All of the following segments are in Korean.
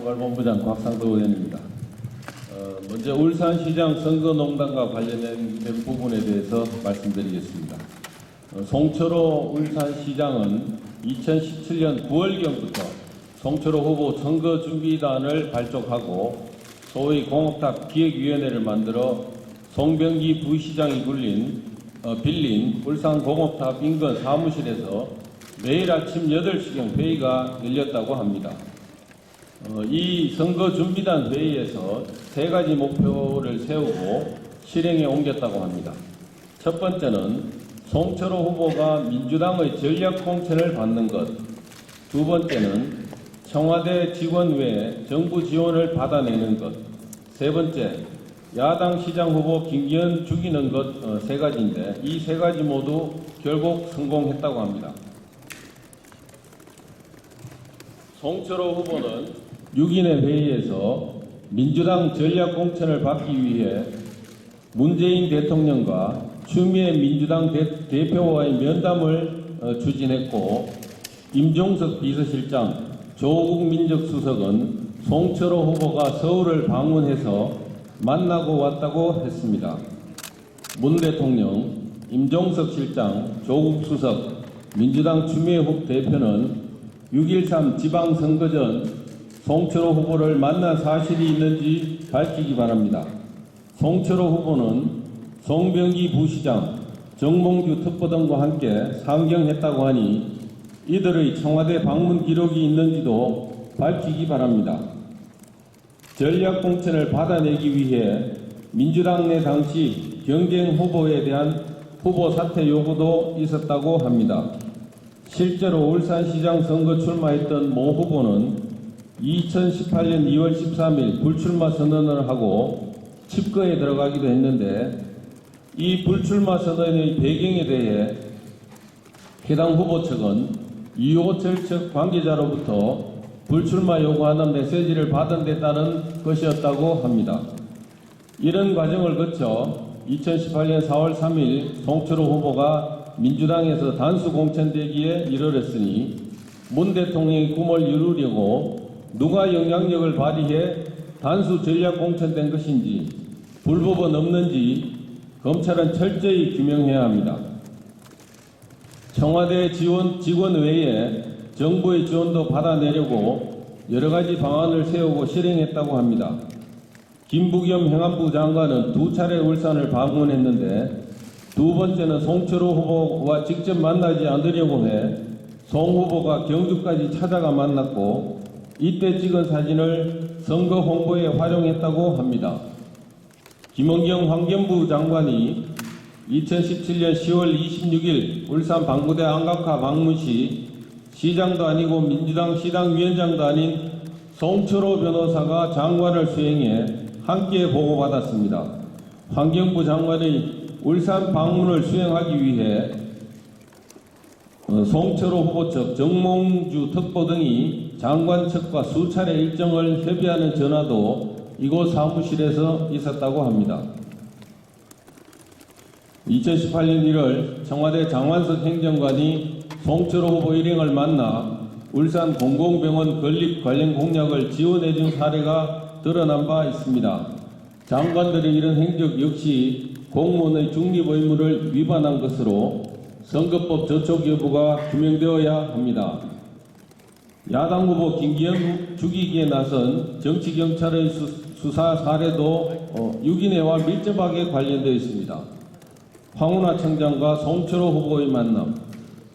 본부장 곽상도 의원입니다. 먼저 울산시장 선거농단과 관련된 부분에 대해서 말씀드리겠습니다. 송철호 울산시장은 2017년 9월경부터 송철호 후보 선거준비단을 발족하고 소위 공업탑 기획위원회를 만들어 송병기 부시장이 빌린 울산 공업탑 인근 사무실에서 매일 아침 8시경 회의가 열렸다고 합니다. 이 선거준비단 회의에서 3가지 목표를 세우고 실행에 옮겼다고 합니다. 첫 번째는 송철호 후보가 민주당의 전략 공천을 받는 것, 두 번째는 청와대 직원 외에 정부 지원을 받아내는 것, 세 번째, 야당 시장 후보 김기현 죽이는 것 3가지인데 이 3가지 모두 결국 성공했다고 합니다. 송철호 후보는 6인의 회의에서 민주당 전략 공천을 받기 위해 문재인 대통령과 추미애 민주당 대표와의 면담을 추진했고, 임종석 비서실장, 조국 민정수석은 송철호 후보가 서울을 방문해서 만나고 왔다고 했습니다. 문 대통령, 임종석 실장, 조국 수석, 민주당 추미애 대표는 6.13 지방선거 전 송철호 후보를 만난 사실이 있는지 밝히기 바랍니다. 송철호 후보는 송병기 부시장, 정몽주 특보 등과 함께 상경했다고 하니 이들의 청와대 방문 기록이 있는지도 밝히기 바랍니다. 전략 공천을 받아내기 위해 민주당 내 당시 경쟁 후보에 대한 후보 사퇴 요구도 있었다고 합니다. 실제로 울산시장 선거 출마했던 모 후보는 2018년 2월 13일 불출마 선언을 하고 칩거에 들어가기도 했는데, 이 불출마 선언의 배경에 대해 해당 후보 측은 이호철 측 관계자로부터 불출마 요구하는 메시지를 받은 데 따른 것이었다고 합니다. 이런 과정을 거쳐 2018년 4월 3일 송철호 후보가 민주당에서 단수 공천되기에 이르렀으니 문 대통령의 꿈을 이루려고 누가 영향력을 발휘해 단수 전략 공천된 것인지 불법은 없는지 검찰은 철저히 규명해야 합니다. 청와대 직원 외에 정부의 지원도 받아내려고 여러 가지 방안을 세우고 실행했다고 합니다. 김부겸 행안부 장관은 2차례 울산을 방문했는데, 두 번째는 송철호 후보와 직접 만나지 않으려고 해 송 후보가 경주까지 찾아가 만났고, 이때 찍은 사진을 선거 홍보에 활용했다고 합니다. 김은경 환경부 장관이 2017년 10월 26일 울산 방구대 안각화 방문 시 시장도 아니고 민주당 시당위원장도 아닌 송철호 변호사가 장관을 수행해 함께 보고받았습니다. 환경부 장관의 울산 방문을 수행하기 위해 송철호 후보 측, 정몽주 특보 등이 장관 측과 수차례 일정을 협의하는 전화도 이곳 사무실에서 있었다고 합니다. 2018년 1월 청와대 장완석 행정관이 송철호 후보 일행을 만나 울산 공공병원 건립 관련 공약을 지원해준 사례가 드러난 바 있습니다. 장관들의 이런 행적 역시 공무원의 중립 의무를 위반한 것으로 선거법 저촉 여부가 규명되어야 합니다. 야당 후보 김기현 죽이기에 나선 정치경찰의 수사 사례도 6인회와 밀접하게 관련되어 있습니다. 황운하 청장과 송철호 후보의 만남,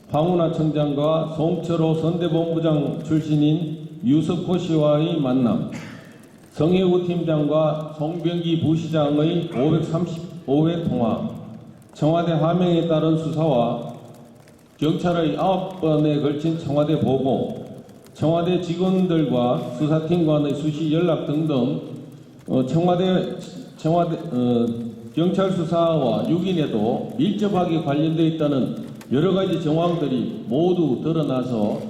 황운하 청장과 송철호 선대본부장 출신인 유석호 씨와의 만남, 성혜우 팀장과 송병기 부시장의 535회 통화, 청와대 하명에 따른 수사와 경찰의 9번에 걸친 청와대 보고, 청와대 직원들과 수사팀 간의 수시 연락 등등 경찰 수사와 6인에도 밀접하게 관련되어 있다는 여러 가지 정황들이 모두 드러나서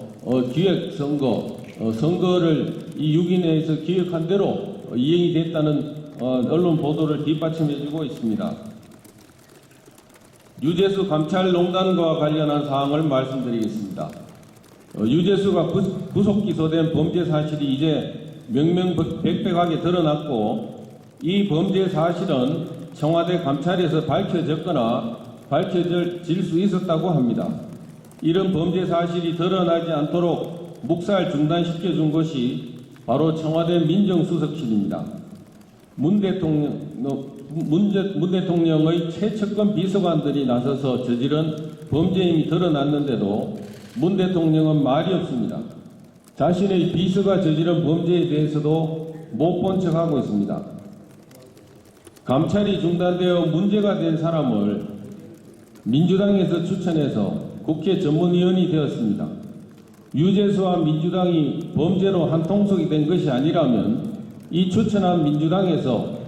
선거를 이 6인에서 기획한 대로 이행이 됐다는 언론 보도를 뒷받침해주고 있습니다. 유재수 감찰농단과 관련한 사항을 말씀드리겠습니다. 유재수가 구속 기소된 범죄 사실이 이제 명명백백하게 드러났고 이 범죄 사실은 청와대 감찰에서 밝혀졌거나 밝혀질 수 있었다고 합니다. 이런 범죄 사실이 드러나지 않도록 묵살 중단시켜준 것이 바로 청와대 민정수석실입니다. 문 대통령의 최측근 비서관들이 나서서 저지른 범죄임이 드러났는데도 문 대통령은 말이 없습니다. 자신의 비서가 저지른 범죄에 대해서도 못 본 척하고 있습니다. 감찰이 중단되어 문제가 된 사람을 민주당에서 추천해서 국회 전문위원이 되었습니다. 유재수와 민주당이 범죄로 한통속이 된 것이 아니라면 이 추천한 민주당에서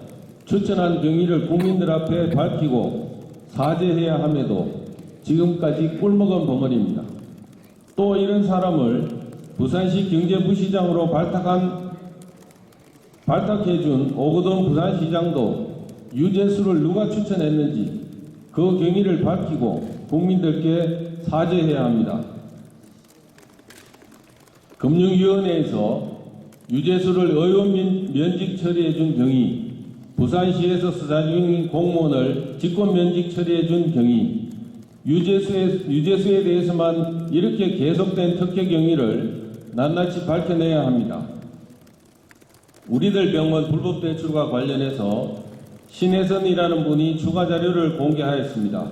추천한 경위를 국민들 앞에 밝히고 사죄해야 함에도 지금까지 꿀먹은 벙어리입니다. 또 이런 사람을 부산시 경제부시장으로 발탁해준 오거돈 부산시장도 유재수를 누가 추천했는지 그 경위를 밝히고 국민들께 사죄해야 합니다. 금융위원회에서 유재수를 의원 면직 처리해준 경위, 부산시에서 수사 중인 공무원을 직권 면직 처리해준 경위, 유재수에 대해서만 이렇게 계속된 특혜 경위를 낱낱이 밝혀내야 합니다. 우리들 병원 불법 대출과 관련해서 신혜선이라는 분이 추가 자료를 공개하였습니다.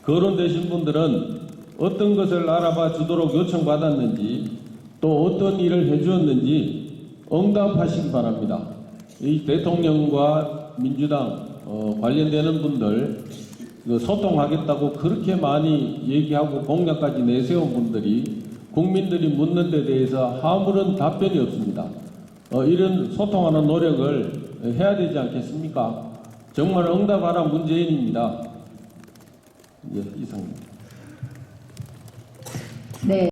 거론되신 분들은 어떤 것을 알아봐 주도록 요청받았는지 또 어떤 일을 해주었는지 응답하시기 바랍니다. 이 대통령과 민주당 관련되는 분들 소통하겠다고 그렇게 많이 얘기하고 공약까지 내세운 분들이 국민들이 묻는 데 대해서 아무런 답변이 없습니다. 이런 소통하는 노력을 해야 되지 않겠습니까? 정말 응답하라 문재인입니다. 예, 이상입니다. 네.